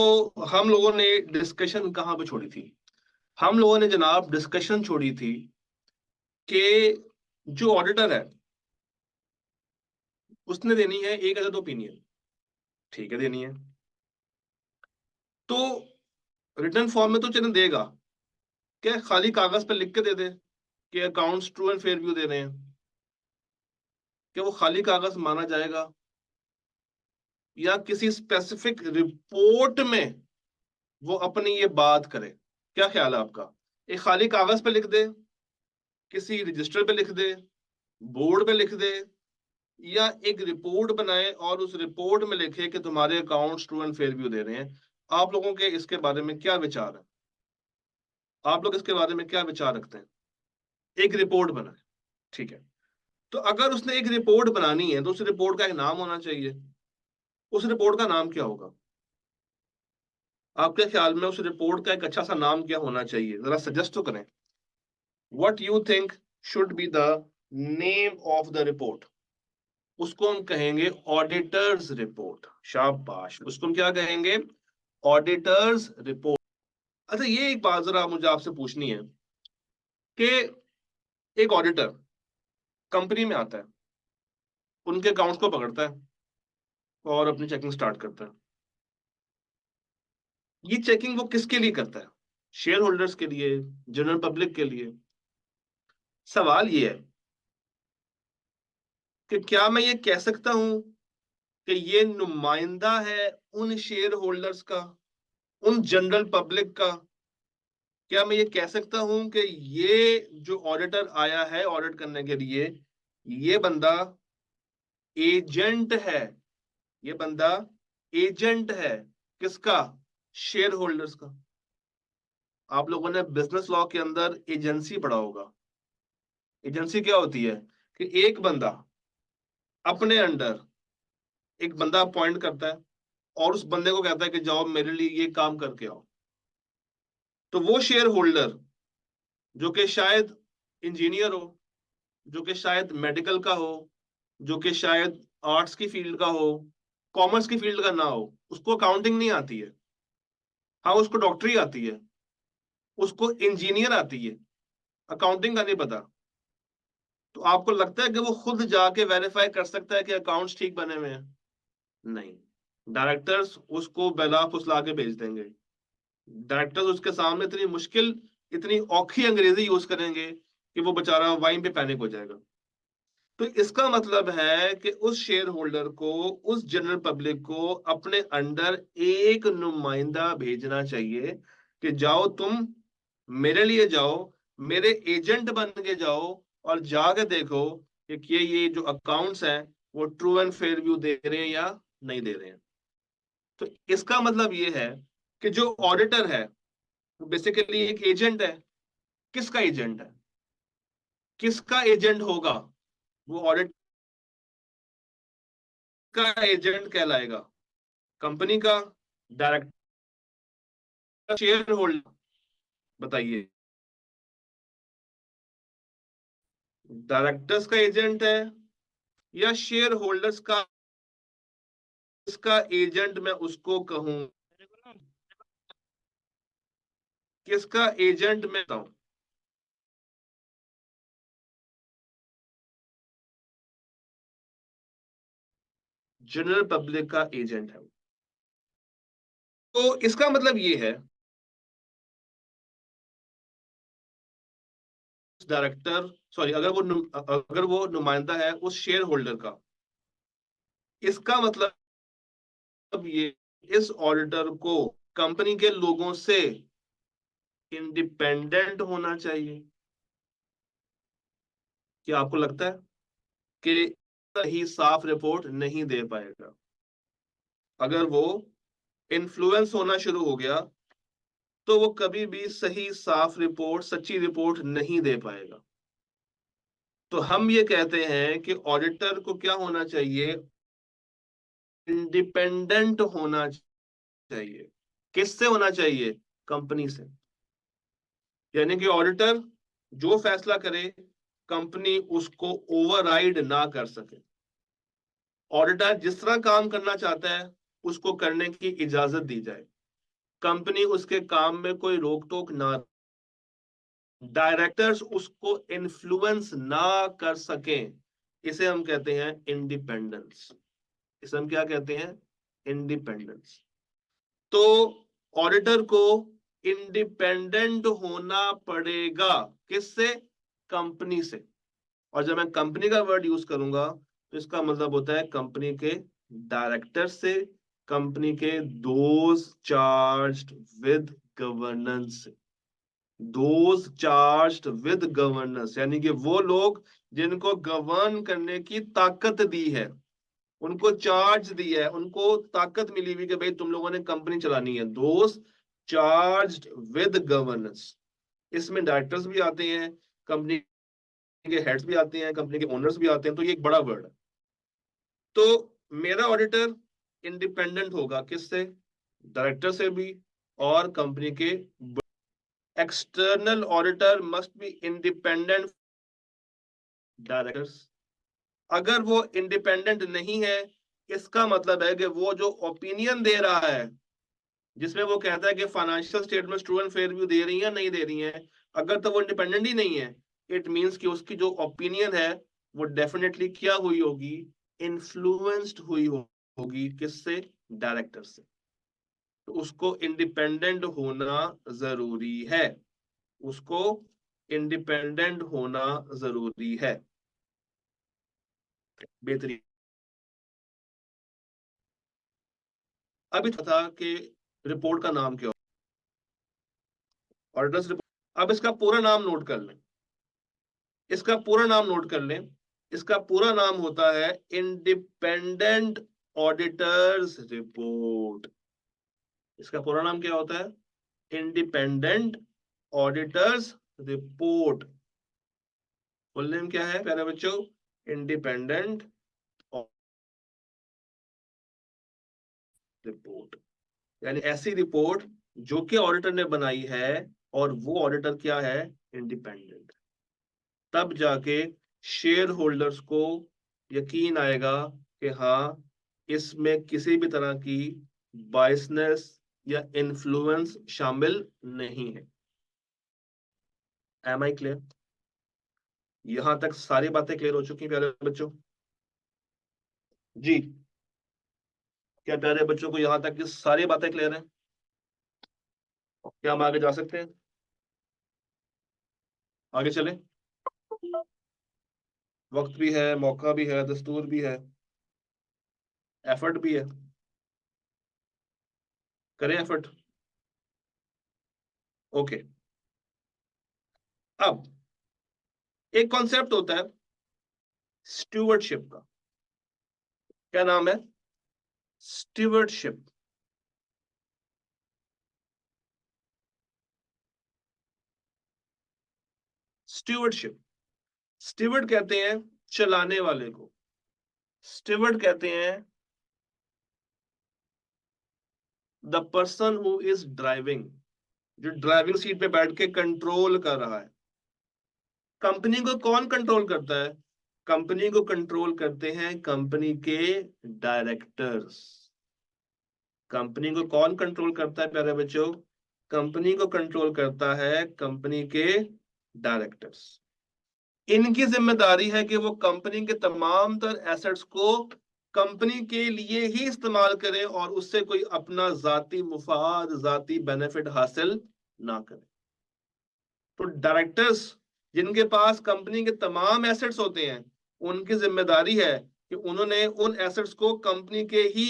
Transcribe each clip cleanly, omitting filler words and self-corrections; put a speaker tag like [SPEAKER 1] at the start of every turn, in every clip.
[SPEAKER 1] तो हम लोगों ने डिस्कशन कहाँ पे छोड़ी थी? हम लोगों ने जनाब डिस्कशन छोड़ी थी कि जो ऑडिटर है उसने देनी है एक अदद ओपिनियन। ठीक है, देनी है तो रिटर्न फॉर्म में तो चलें देगा। क्या खाली कागज पे लिख के दे दे कि accounts true and fair view दे रहे हैं? क्या वो खाली कागज माना जाएगा या किसी स्पेसिफिक रिपोर्ट में वो अपनी ये बात करे? क्या ख्याल है आपका? एक खाली कागज पे लिख दे, किसी रजिस्टर पे लिख दे, बोर्ड पे लिख दे, या एक रिपोर्ट बनाए और उस रिपोर्ट में लिखे कि तुम्हारे accounts true and fair view दे रहे हैं? आप लोगों के इसके बारे में क्या विचार है? आप लोग इसके बारे में क्या विचार रखते हैं? एक रिपोर्ट बनाए, ठीक है। तो अगर उसने एक रिपोर्ट बनानी है तो उस रिपोर्ट का एक नाम होना चाहिए। उस रिपोर्ट का नाम क्या होगा? आपके ख्याल में उस रिपोर्ट का एक अच्छा सा नाम क्या होना चाहिए? जरा सजेस्ट तो करें। What you think should be the name of the report? उसको हम कहेंगे ऑडिटर्स रिपोर्ट। शाबाश, उसको हम क्या कहेंगे? Auditors report. अच्छा, ये एक बात जरा मुझे आपसे पूछनी है कि एक ऑडिटर कंपनी में आता है, उनके अकाउंट्स को पकड़ता है और अपनी चेकिंग स्टार्ट करता है। ये चेकिंग वो किसके लिए करता है? शेयर होल्डर्स के लिए? जनरल पब्लिक के लिए? सवाल ये है कि क्या मैं ये कह सकता हूं कि ये नुमाइंदा है उन शेयर होल्डर्स का, उन जनरल पब्लिक का? क्या मैं ये कह सकता हूं कि ये जो ऑडिटर आया है ऑडिट करने के लिए, ये बंदा एजेंट है? ये बंदा एजेंट है किसका? शेयर होल्डर्स का। आप लोगों ने बिजनेस लॉ के अंदर एजेंसी पढ़ा होगा। एजेंसी क्या होती है कि एक बंदा अपने अंडर एक बंदा अपॉइंट करता है और उस बंदे को कहता है कि जाओ मेरे लिए ये काम करके आओ। तो वो शेयर होल्डर जो कि शायद इंजीनियर हो, जो कि शायद मेडिकल का हो, जो कि शायद आर्ट्स की फील्ड का हो, कॉमर्स की फील्ड का ना हो, उसको अकाउंटिंग नहीं आती है। हाँ, उसको डॉक्टरी आती है, उसको इंजीनियर आती है, अकाउंटिंग का नहीं पता। तो आपको लगता है कि वो खुद जाके वेरीफाई कर सकता है कि अकाउंट्स ठीक बने हुए हैं? नहीं। डायरेक्टर्स उसको बेला फुसला के भेज देंगे। डायरेक्टर्स उसके सामने इतनी मुश्किल, इतनी औखी अंग्रेजी यूज करेंगे कि वो बेचारा वाइन पे पैनिक हो जाएगा। तो इसका मतलब है कि उस शेयर होल्डर को, उस जनरल पब्लिक को अपने अंडर एक नुमाइंदा भेजना चाहिए कि जाओ तुम मेरे लिए जाओ, मेरे एजेंट बन के जाओ और जाके देखो कि ये जो अकाउंट्स हैं वो ट्रू एंड फेयर व्यू दे रहे हैं या नहीं दे रहे हैं। तो इसका मतलब ये है कि जो ऑडिटर है वो बेसिकली एक एजेंट है। किसका एजेंट है? किसका एजेंट होगा वो? ऑडिट का एजेंट कहलाएगा? कंपनी का? डायरेक्टर? Share holder? बताइए। डायरेक्टर्स का एजेंट है या शेयर होल्डर्स का? इसका एजेंट मैं उसको कहूं? किसका एजेंट मैं हूं? जनरल पब्लिक का एजेंट है। तो इसका मतलब ये है डायरेक्टर, सॉरी, अगर वो नुमाइंदा है उस शेयर होल्डर का, इसका मतलब ये इस ऑडिटर को कंपनी के लोगों से इंडिपेंडेंट होना चाहिए। क्या आपको लगता है कि ही साफ रिपोर्ट नहीं दे पाएगा? अगर वो इन्फ्लुएंस होना शुरू हो गया तो वो कभी भी सही साफ रिपोर्ट, सच्ची रिपोर्ट नहीं दे पाएगा। तो हम ये कहते हैं कि ऑडिटर को क्या होना चाहिए? इंडिपेंडेंट होना चाहिए। किससे होना चाहिए? कंपनी से। यानी कि ऑडिटर जो फैसला करे कंपनी उसको ओवरराइड ना कर सके। ऑडिटर जिस तरह काम करना चाहता है उसको करने की इजाजत दी जाए। कंपनी उसके काम में कोई रोक टोक ना, डायरेक्टर्स उसको इन्फ्लुएंस ना कर सकें, इसे हम कहते हैं इंडिपेंडेंस। इसे हम क्या कहते हैं? इंडिपेंडेंस। तो ऑडिटर को इंडिपेंडेंट होना पड़ेगा, किससे? कंपनी से। और जब मैं कंपनी का वर्ड यूज करूंगा तो इसका मतलब होता है कंपनी के डायरेक्टर से, कंपनी के those charged with governance, those charged with governance, यानी कि वो लोग जिनको गवर्न करने की ताकत दी है, उनको चार्ज दिया है, उनको ताकत मिली हुई कि भाई तुम लोगों ने कंपनी चलानी है, दोज चार्ज्ड विद गवर्नेंस। इसमें डायरेक्टर्स भी आते हैं, कंपनी के हेड्स भी आते हैं, कंपनी के ओनर्स भी आते हैं, तो ये एक बड़ा वर्ड है। तो मेरा ऑडिटर इंडिपेंडेंट होगा, किससे? डायरेक्टर से भी और कंपनी के। External auditor must be independent directors. अगर वो इंडिपेंडेंट नहीं है, इसका मतलब है कि वो जो ओपिनियन दे रहा है, जिसमें वो कहता है कि financial statement true and fair view दे रही है नहीं दे रही है, अगर तो वो इंडिपेंडेंट ही नहीं है, इट मींस कि उसकी जो ओपिनियन है वो डेफिनेटली क्या हुई होगी? इन्फ्लुएंस्ड हुई होगी, किससे? डायरेक्टर से। तो उसको इंडिपेंडेंट होना जरूरी है, उसको इंडिपेंडेंट होना जरूरी है। बेहतरीन। अभी था कि रिपोर्ट का नाम क्या? Auditors report. अब इसका पूरा नाम नोट कर लें, इसका पूरा नाम नोट कर लें। इसका पूरा नाम होता है इंडिपेंडेंट ऑडिटर्स रिपोर्ट। इसका पूरा नाम क्या होता है? Independent auditors report. Full name क्या है प्यारे बच्चों? इंडिपेंडेंट रिपोर्ट, यानी ऐसी रिपोर्ट जो कि ऑडिटर ने बनाई है, और वो ऑडिटर क्या है? इंडिपेंडेंट। तब जाके शेयर होल्डर्स को यकीन आएगा कि हाँ, इसमें किसी भी तरह की बायसनेस या इन्फ्लुएंस शामिल नहीं है। Am I clear? यहां तक सारी बातें क्लियर हो चुकी हैं प्यारे बच्चों? जी, क्या प्यारे बच्चों को यहां तक की सारी बातें क्लियर हैं? क्या हम आगे जा सकते हैं? आगे चलें? वक्त भी है, मौका भी है, दस्तूर भी है, एफर्ट भी है। करें एफर्ट। ओके। अब एक कॉन्सेप्ट होता है स्टूवर्डशिप का। क्या नाम है? स्टूवर्डशिप। स्टूवर्डशिप, स्टीवर्ड कहते हैं चलाने वाले को, स्टीवर्ड कहते हैं the person who is driving, जो ड्राइविंग सीट पे बैठ के कंट्रोल कर रहा है। कंपनी को कौन कंट्रोल करता है? कंपनी को कंट्रोल करते हैं कंपनी के डायरेक्टर्स। कंपनी को कौन कंट्रोल करता है प्यारे बच्चों? कंपनी को कंट्रोल करता है कंपनी के डायरेक्टर्स। इनकी जिम्मेदारी है कि वो कंपनी के तमाम तर एसेट्स को कंपनी के लिए ही इस्तेमाल करें और उससे कोई अपना जाती मुफाद, जाती बेनिफिट हासिल ना करें। तो डायरेक्टर्स जिनके पास कंपनी के तमाम एसेट्स होते हैं, उनकी जिम्मेदारी है कि उन्होंने उन एसेट्स को कंपनी के ही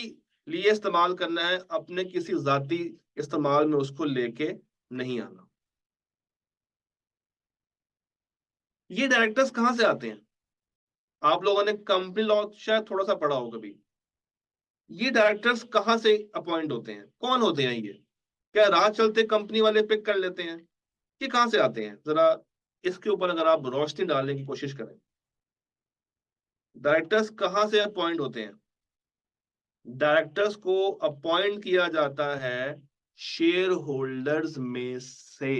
[SPEAKER 1] लिए इस्तेमाल करना है, अपने किसी जाती इस्तेमाल में उसको लेके नहीं आना। ये डायरेक्टर्स कहां से आते हैं? आप लोगों ने कंपनी लॉ शायद थोड़ा सा पढ़ा हो कभी। ये डायरेक्टर्स कहां से अपॉइंट होते हैं? कौन होते हैं ये? क्या राह चलते कंपनी वाले पिक कर लेते हैं? ये कहां से आते हैं? जरा इसके ऊपर अगर आप रोशनी डालने की कोशिश करें। डायरेक्टर्स कहां से अपॉइंट होते हैं? डायरेक्टर्स को अपॉइंट किया जाता है शेयर होल्डर्स में से,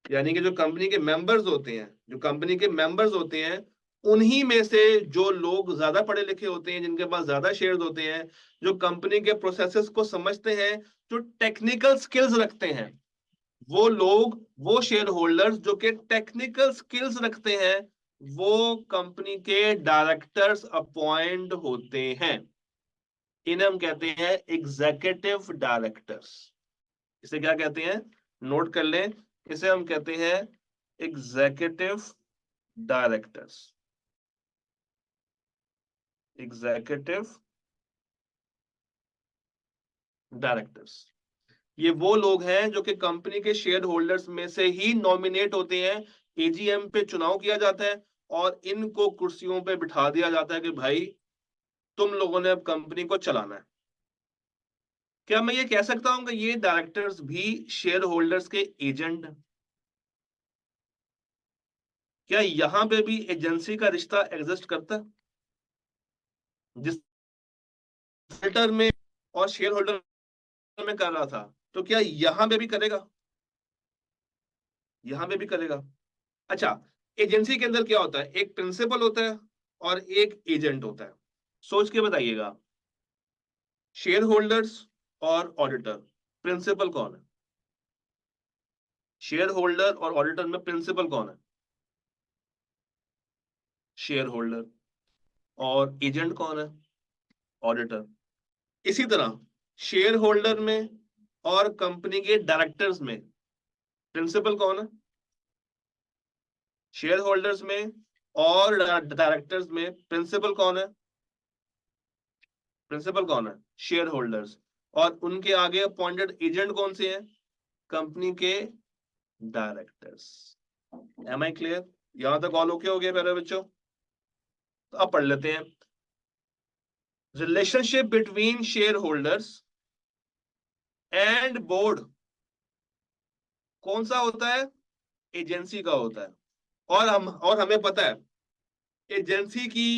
[SPEAKER 1] यानी कि जो कंपनी के मेंबर्स होते हैं, जो कंपनी के मेंबर्स होते हैं, उन्हीं में से जो लोग ज्यादा पढ़े लिखे होते हैं, जिनके पास ज्यादा शेयर्स होते हैं, जो कंपनी के प्रोसेसेस को समझते हैं, जो टेक्निकल स्किल्स रखते हैं, वो लोग, वो शेयर होल्डर्स जो कि टेक्निकल स्किल्स रखते हैं, वो कंपनी के डायरेक्टर्स अपॉइंट होते हैं। इन्हें हम कहते हैं एग्जीक्यूटिव डायरेक्टर्स। इसे क्या कहते हैं, नोट कर लें, इसे हम कहते हैं एग्जीक्यूटिव डायरेक्टर्स। एग्जीक्यूटिव डायरेक्टर्स ये वो लोग हैं जो कि कंपनी के शेयर होल्डर्स में से ही नॉमिनेट होते हैं। एजीएम पे चुनाव किया जाता है और इनको कुर्सियों पे बिठा दिया जाता है कि भाई तुम लोगों ने अब कंपनी को चलाना है। क्या मैं ये कह सकता हूं कि ये डायरेक्टर्स भी शेयर होल्डर्स के एजेंट हैं? क्या यहां पे भी एजेंसी का रिश्ता एग्जिस्ट करता है, जिस फिल्टर में और शेयर होल्डर में कर रहा था, तो क्या यहां पे भी करेगा? यहां पे भी करेगा। अच्छा, एजेंसी के अंदर क्या होता है, एक प्रिंसिपल होता है और एक एजेंट होता है। सोच के बताइएगा, शेयर होल्डर्स और ऑडिटर, प्रिंसिपल कौन है? शेयर होल्डर और ऑडिटर में प्रिंसिपल कौन है? Share holder. और एजेंट कौन है? ऑडिटर। इसी तरह शेयर होल्डर में और कंपनी के डायरेक्टर्स में प्रिंसिपल कौन है? शेयर होल्डर्स में और डायरेक्टर्स में प्रिंसिपल कौन है? प्रिंसिपल कौन है? Share holders. और उनके आगे अपॉइंटेड एजेंट कौन से हैं? कंपनी के डायरेक्टर्स। M I clear? यहां तक ऑल ओके हो गया प्यारे बच्चों? तो अब पढ़ लेते हैं, relationship between share holders and board कौन सा होता है? एजेंसी का होता है। और हमें पता है एजेंसी की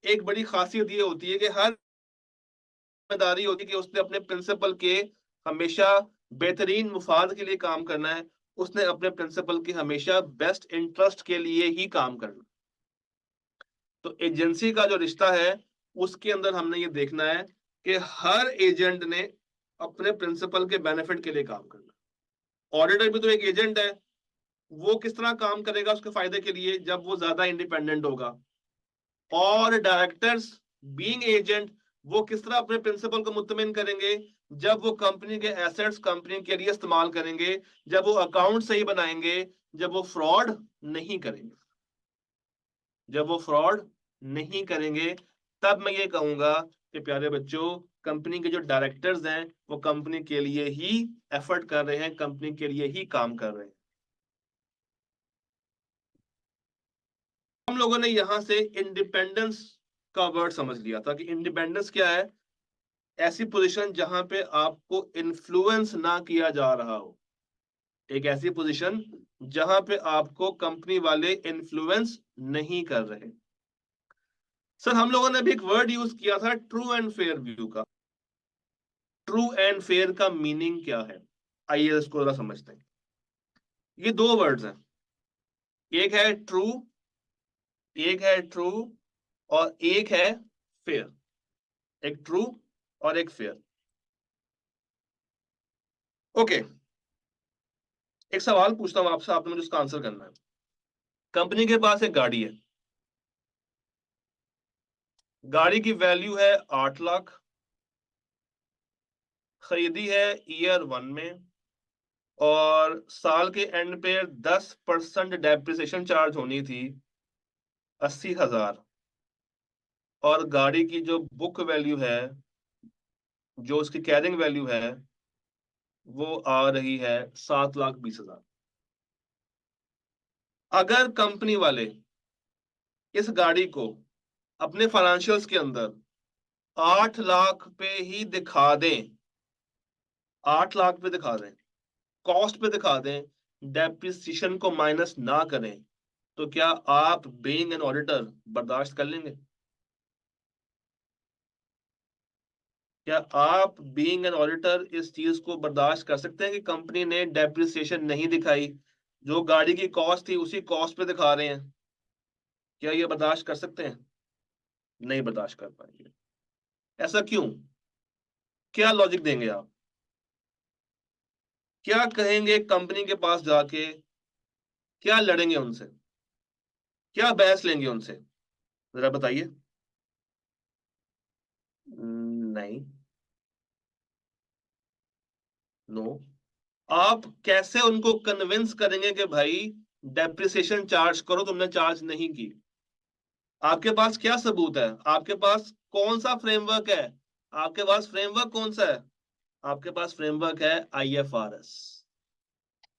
[SPEAKER 1] एक बड़ी खासियत ये होती है कि हर जिम्मेदारी होती है कि उसने अपने प्रिंसिपल के हमेशा बेहतरीन मुफाद के लिए काम करना है। उसने अपने प्रिंसिपल के हमेशा बेस्ट इंटरेस्ट के लिए ही काम करना। तो एजेंसी का जो रिश्ता है उसके अंदर हमने ये देखना है कि हर एजेंट ने अपने प्रिंसिपल के बेनिफिट के लिए काम करना। ऑडिटर भी तो एक एजेंट है, वो किस तरह काम करेगा उसके फायदे के लिए, जब वो ज्यादा इंडिपेंडेंट होगा। और डायरेक्टर्स बीइंग एजेंट, वो किस तरह अपने प्रिंसिपल को मुतमिन करेंगे, जब वो कंपनी के एसेट्स कंपनी के लिए इस्तेमाल करेंगे, जब वो अकाउंट सही बनाएंगे, जब वो फ्रॉड नहीं करेंगे। जब वो फ्रॉड नहीं करेंगे, तब मैं ये कहूंगा कि प्यारे बच्चों, कंपनी के जो डायरेक्टर्स हैं वो कंपनी के लिए ही एफर्ट कर रहे हैं, कंपनी के लिए ही काम कर रहे हैं। हम लोगों ने यहां से इंडिपेंडेंस का वर्ड समझ लिया था कि इंडिपेंडेंस क्या है, ऐसी पोजीशन जहां पे आपको इन्फ्लुएंस ना किया जा रहा हो। एक ऐसी पोजीशन जहां पे आपको कंपनी वाले इन्फ्लुएंस नहीं कर रहे। सर हम लोगों ने भी एक वर्ड यूज किया था ट्रू एंड फेयर व्यू का। ट्रू एंड फेयर का मीनिंग क्या है, आइए इसको जरा समझते हैं। ये दो वर्ड्स हैं, एक है ट्रू, एक है ट्रू और एक है फेयर। एक ट्रू और एक फेयर। ओके, एक सवाल पूछता हूं आपसे, आपने मुझे उसका आंसर करना है। कंपनी के पास एक गाड़ी है, गाड़ी की वैल्यू है 8 लाख, खरीदी है ईयर 1 में, और साल के एंड पे 10% डेप्रिसिएशन चार्ज होनी थी 80,000। और गाड़ी की जो बुक वैल्यू है, जो उसकी कैरिंग वैल्यू है, वो आ रही है 7,20,000। अगर कंपनी वाले इस गाड़ी को अपने फाइनेंशियल्स के अंदर 8 लाख पे ही दिखा दें, 8 लाख पे दिखा दें, कॉस्ट पे दिखा दें, डेप्रिसिएशन को माइनस ना करें, तो क्या आप बीइंग एन ऑडिटर बर्दाश्त कर लेंगे? क्या आप बीइंग एन ऑडिटर इस चीज को बर्दाश्त कर सकते हैं कि कंपनी ने डेप्रिसिएशन नहीं दिखाई, जो गाड़ी की कॉस्ट थी उसी कॉस्ट पे दिखा रहे हैं? क्या ये बर्दाश्त कर सकते हैं? नहीं बर्दाश्त कर पाएंगे। ऐसा क्यों? क्या लॉजिक देंगे आप? क्या कहेंगे कंपनी के पास जाके? क्या लड़ेंगे उनसे? क्या बहस लेंगे उनसे? जरा बताइए। नहीं। नो। आप कैसे उनको कन्विंस करेंगे कि भाई डेप्रिसिएशन चार्ज करो, तुमने चार्ज नहीं की? आपके पास क्या सबूत है? आपके पास कौन सा फ्रेमवर्क है? आपके पास फ्रेमवर्क कौन सा है? आपके पास फ्रेमवर्क है आईएफआरएस।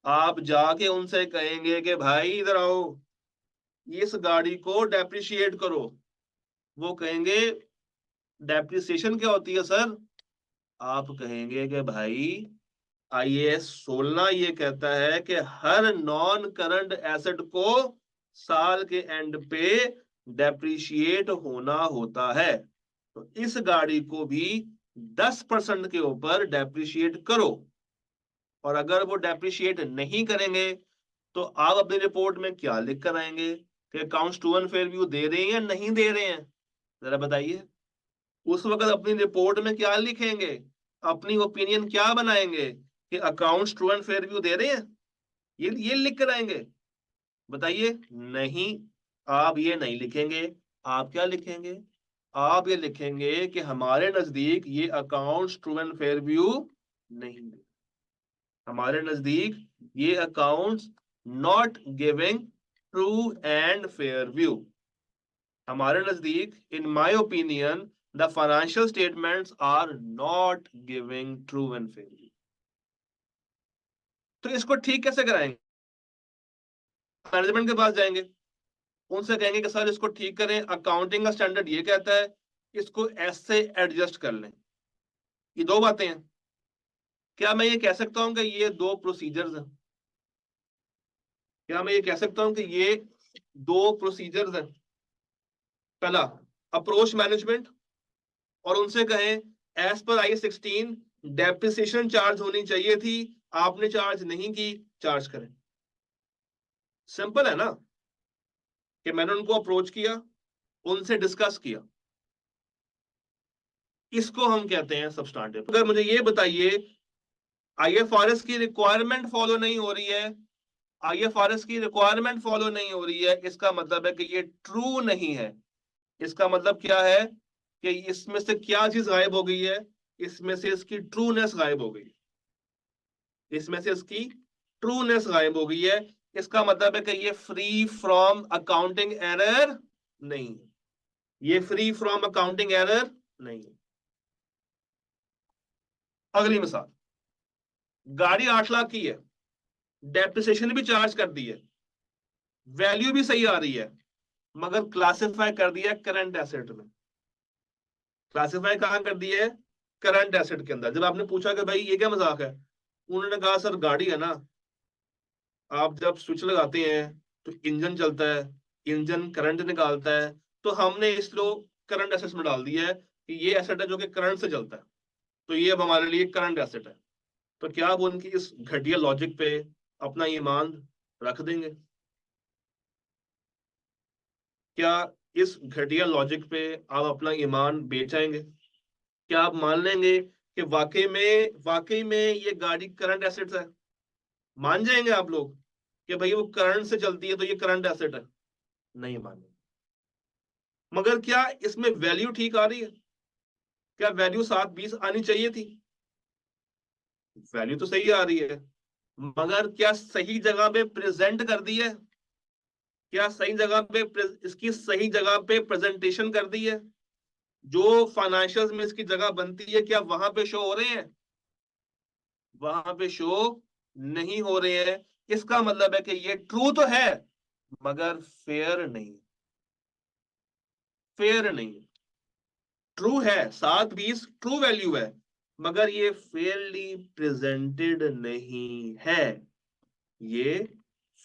[SPEAKER 1] आप जाके उनसे कहेंगे कि भाई इधर आओ, इस गाड़ी को डेप्रिशिएट करो। वो कहेंगे डेप्रिसिएशन क्या होती है सर? आप कहेंगे कि भाई आईएएस 16 ये कहता है कि हर नॉन करंट एसेट को साल के एंड पे डेप्रिशिएट होना होता है, तो इस गाड़ी को भी 10% के ऊपर डेप्रिशिएट करो। और अगर वो डेप्रिशिएट नहीं करेंगे तो आप अपनी रिपोर्ट में क्या लिख कर आएंगे कि accounts true and fair view दे रहे हैं या नहीं दे रहे हैं? जरा बताइए। उस वक्त अपनी रिपोर्ट में क्या लिखेंगे? अपनी ओपिनियन क्या बनाएंगे कि accounts true and fair view दे रहे हैं? ये लिख कर आएंगे? बताइए। नहीं, आप ये नहीं लिखेंगे। आप क्या लिखेंगे? आप ये लिखेंगे कि हमारे नजदीक ये accounts true and fair view नहीं है। हमारे नजदीक ये accounts not giving true and fair view. हमारे नजदीक in my opinion the financial statements are not giving true and fair view. तो इसको ठीक कैसे कराएंगे? मैनेजमेंट के पास जाएंगे, उनसे कहेंगे कि सर इसको ठीक करें, अकाउंटिंग का स्टैंडर्ड ये कहता है, इसको ऐसे एडजस्ट कर लें। ये दो बातें हैं। क्या मैं ये कह सकता हूं कि ये दो प्रोसीजर्स हैं? क्या मैं ये कह सकता हूं कि ये दो प्रोसीजर्स हैं? पहला, अप्रोच मैनेजमेंट और उनसे कहें एज पर आई 16 डेप्रिसिएशन चार्ज होनी चाहिए थी, आपने चार्ज नहीं की, चार्ज करें। सिंपल है ना? कि मैंने उनको अप्रोच किया, उनसे डिस्कस किया। इसको हम कहते हैं सबस्टैंटिव। अगर मुझे ये बताइए आईएफआरएस की रिक्वायरमेंट फॉलो नहीं हो रही है, आईएफआरएस की रिक्वायरमेंट फॉलो नहीं हो रही है, इसका मतलब है कि ये ट्रू नहीं है। इसका मतलब क्या है कि इसमें से क्या चीज गायब हो गई है? इसमें से इसकी ट्रूनेस गायब हो गई। इसमें से इसकी ट्रूनेस गायब हो गई है। इसका मतलब है कि ये फ्री फ्रॉम अकाउंटिंग एरर नहीं है। ये फ्री फ्रॉम अकाउंटिंग एरर नहीं है। अगली मिसाल, गाड़ी 8 लाख की है, डेप्रिसिएशन भी चार्ज कर दी है, वैल्यू भी सही आ रही है, मगर क्लासिफाई कर दिया करंट एसेट में। क्लासिफाई कहां कर दिया है? करंट एसेट के अंदर। जब आपने पूछा कि भाई ये क्या मजाक है, उन्होंने कहा सर गाड़ी है ना, आप जब स्विच लगाते हैं तो इंजन चलता है, इंजन करंट निकालता है, तो हमने इसको करंट एसेट में डाल दिया है कि ये एसेट है जो कि करंट से चलता है, तो ये अब हमारे लिए करंट एसेट है। तो क्या आप उनकी इस घटिया लॉजिक पे अपना ईमान रख देंगे? क्या इस घटिया लॉजिक पे आप अपना ईमान बेच आएंगे? क्या आप मान लेंगे कि वाकई में ये गाड़ी करंट एसेट्स है? मान जाएंगे आप लोग कि भाई वो करंट से चलती है तो ये करंट एसेट है? नहीं मानेंगे। मगर क्या इसमें वैल्यू ठीक आ रही है? क्या वैल्यू 720 आनी चाहिए थी? वैल्यू तो सही आ रही है, मगर क्या सही जगह पे प्रेजेंट कर दी है? क्या सही जगह पे इसकी सही जगह पे प्रेजेंटेशन कर दी है? जो फाइनेंशियल्स में इसकी जगह बनती है, क्या वहां पे शो हो रहे हैं? वहां पे शो नहीं हो रहे हैं। इसका मतलब है कि ये ट्रू तो है मगर फेयर नहीं। फेयर नहीं। ट्रू है, 720 ट्रू वैल्यू है, मगर ये फेयरली प्रेजेंटेड नहीं है। ये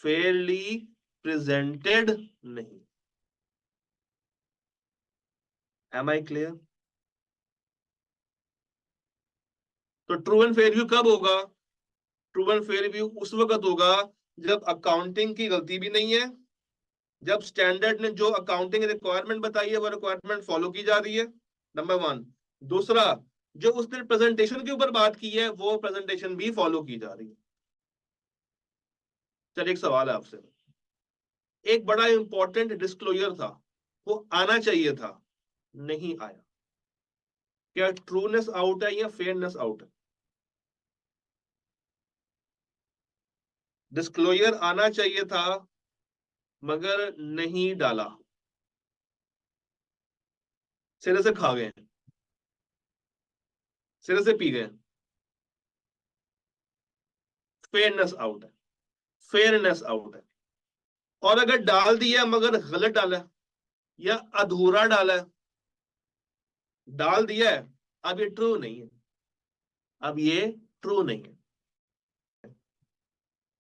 [SPEAKER 1] फेयरली प्रेजेंटेड नहीं। Am I clear? तो ट्रू एंड फेयर व्यू कब होगा? ट्रू एंड फेयर व्यू उस वक्त होगा जब अकाउंटिंग की गलती भी नहीं है, जब स्टैंडर्ड ने जो अकाउंटिंग रिक्वायरमेंट बताई है वो रिक्वायरमेंट फॉलो की जा रही है, नंबर 1। दूसरा, जो उसने प्रेजेंटेशन के ऊपर बात की है वो प्रेजेंटेशन भी फॉलो की जा रही है। चलिए एक सवाल है आपसे, एक बड़ा इंपॉर्टेंट डिस्क्लोजर था, वो आना चाहिए था, नहीं आया, क्या ट्रूनेस आउट है या फेयरनेस आउट है? डिस्क्लोजर आना चाहिए था मगर नहीं डाला, सिरे से खा गए, सिरे से पी गए, फेयरनेस आउट है, फेयरनेस आउट है। और अगर डाल दिया मगर गलत डाला है या अधूरा डाला है, डाल दिया है, अब ये ट्रू नहीं है, अब ये ट्रू नहीं है।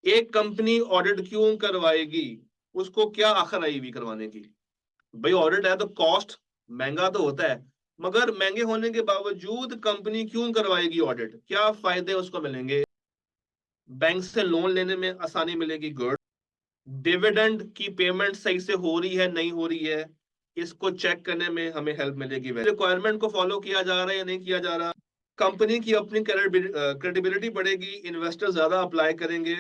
[SPEAKER 1] एक कंपनी ऑडिट क्यों करवाएगी, उसको क्या आखिर आई हुई करवाने की? भाई ऑडिट है तो कॉस्ट महंगा तो होता है, मगर महंगे होने के बावजूद कंपनी क्यों करवाएगी ऑडिट, क्या फायदे उसको मिलेंगे? बैंक से लोन लेने में आसानी मिलेगी, गुड। डिविडेंड की पेमेंट सही से हो रही है नहीं हो रही है, इसको चेक करने में हमें हेल्प मिलेगी। रिक्वायरमेंट को फॉलो किया जा रहा है या नहीं किया जा रहा, कंपनी की अपनी क्रेडिबिलिटी बढ़ेगी, इन्वेस्टर ज्यादा अप्लाई करेंगे,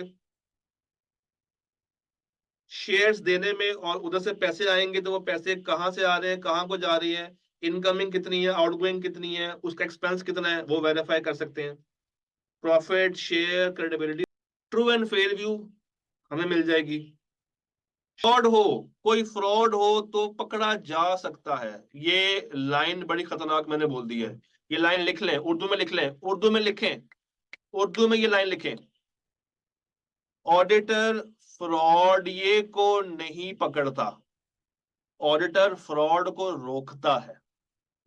[SPEAKER 1] शेयर्स देने में, और उधर से पैसे आएंगे तो वो पैसे कहाँ से आ रहे हैं, कहाँ को जा रही है, इनकमिंग कितनी है, आउटगोइंग कितनी है, उसका एक्सपेंस कितना है, वो वेरीफाई कर सकते हैं। Profit share credibility, true and fair view हमें मिल जाएगी। फ्रॉड हो, कोई फ्रॉड हो तो पकड़ा जा सकता है, ये लाइन बड़ी खतरनाक मैंने बोल दी है, ये लाइन लिख लें, उर्दू में लिख लें, उर्दू में लिखें, उर्दू में ये लाइन लिखें, ऑडिटर फ्रॉड ये को नहीं पकड़ता, ऑडिटर फ्रॉड को रोकता है।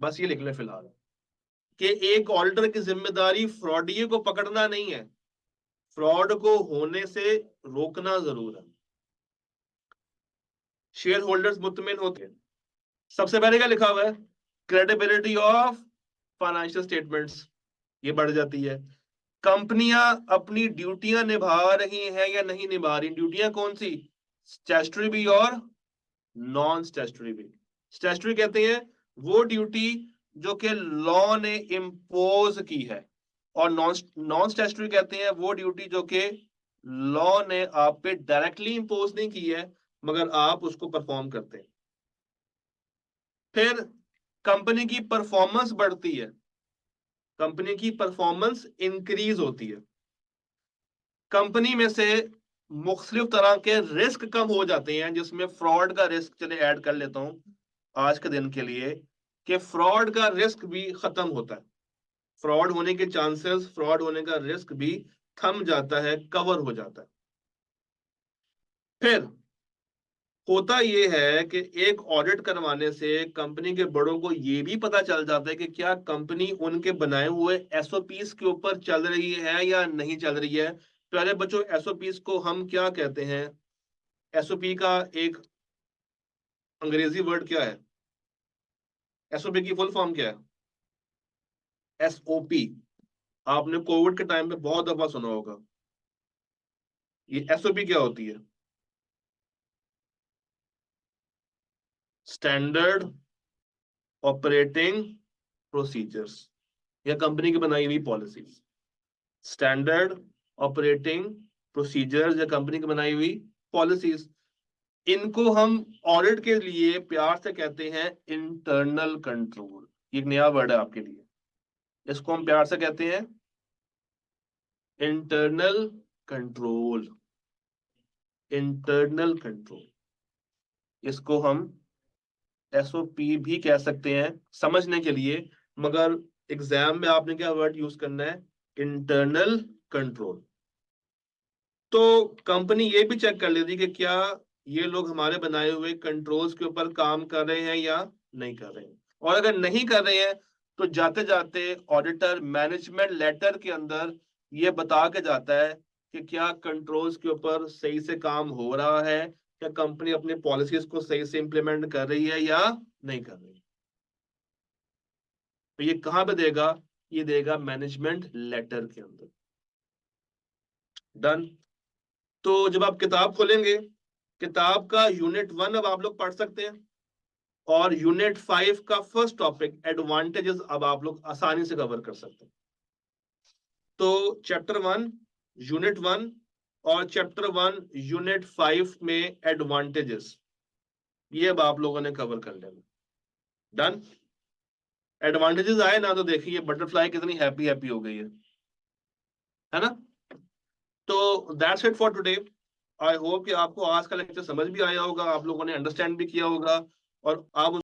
[SPEAKER 1] बस ये लिख लें फिलहाल, कि एक ऑडिटर की जिम्मेदारी फ्रॉडिये को पकड़ना नहीं है, फ्रॉड को होने से रोकना जरूर है। शेयर होल्डर्स मुतमिन होते हैं। सबसे पहले क्या लिखा हुआ है, क्रेडिबिलिटी ऑफ फाइनेंशियल स्टेटमेंट्स, ये बढ़ जाती है। कंपनियां अपनी ड्यूटियां निभा रही हैं या नहीं निभा रही, ड्यूटियां कौन सी, स्टैट्यूटरी भी और नॉन स्टैट्यूटरी भी। स्टैट्यूटरी कहते हैं वो ड्यूटी जो कि लॉ ने इम्पोज की है, और नॉन नॉन स्टैट्यूटरी कहते हैं वो ड्यूटी जो कि लॉ ने आप पे डायरेक्टली इम्पोज नहीं की है मगर आप उसको परफॉर्म करते हैं। फिर कंपनी की परफॉर्मेंस बढ़ती है, कंपनी की परफॉर्मेंस इंक्रीज होती है, कंपनी में से मुख्तलिफ तरह के रिस्क कम हो जाते हैं, जिसमें फ्रॉड का रिस्क, चले ऐड कर लेता हूं आज के दिन के लिए, कि फ्रॉड का रिस्क भी खत्म होता है, फ्रॉड होने के चांसेस, फ्रॉड होने का रिस्क भी थम जाता है, कवर हो जाता है। फिर होता यह है कि एक ऑडिट करवाने से कंपनी के बड़ों को यह भी पता चल जाता है कि क्या कंपनी उनके बनाए हुए एसओपीस के ऊपर चल रही है या नहीं चल रही है। प्यारे बच्चों, एसओपीस को हम क्या कहते हैं, एसओपी का एक अंग्रेजी वर्ड क्या है, एसओपी की फुल फॉर्म क्या है, एसओपी। आपने कोविड के टाइम पे बहुत दफा सुना होगा, ये एसओपी क्या होती है, स्टैंडर्ड ऑपरेटिंग प्रोसीजर्स, या कंपनी की बनाई हुई पॉलिसीज। स्टैंडर्ड ऑपरेटिंग प्रोसीजर्स या कंपनी की बनाई हुई पॉलिसीज, इनको हम ऑडिट के लिए प्यार से कहते हैं इंटरनल कंट्रोल। एक नया वर्ड है आपके लिए, इसको हम प्यार से कहते हैं इंटरनल कंट्रोल, इंटरनल कंट्रोल, इसको हम एसओपी भी कह सकते हैं समझने के लिए, मगर एग्जाम में आपने क्या वर्ड यूज करना है, इंटरनल कंट्रोल। तो कंपनी ये भी चेक कर लेती कि क्या ये लोग हमारे बनाए हुए कंट्रोल्स के ऊपर काम कर रहे हैं या नहीं कर रहे हैं, और अगर नहीं कर रहे हैं तो जाते जाते ऑडिटर मैनेजमेंट लेटर के अंदर ये बता के जाता है कि क्या कंट्रोल्स के ऊपर सही से काम हो रहा है, क्या कंपनी अपनी पॉलिसीज को सही से इंप्लीमेंट कर रही है या नहीं कर रही। तो ये कहां पे देगा, ये देगा मैनेजमेंट लेटर के अंदर। डन। तो जब आप किताब खोलेंगे किताब का यूनिट 1 अब आप लोग पढ़ सकते हैं, और यूनिट 5 का फर्स्ट टॉपिक एडवांटेजेस अब आप लोग आसानी से कवर कर सकते हैं। तो चैप्टर 1 यूनिट 1 और चैप्टर 1 यूनिट 5 में एडवांटेजेस, ये अब आप लोगों ने कवर कर लेना। डन। एडवांटेजेस आए ना तो देखिए बटरफ्लाई कितनी हैप्पी हैप्पी हो गई है ना। तो that's it for today. I hope कि आपको आज का लेक्चर समझ भी आया होगा, आप लोगों ने अंडरस्टैंड भी किया होगा, और आप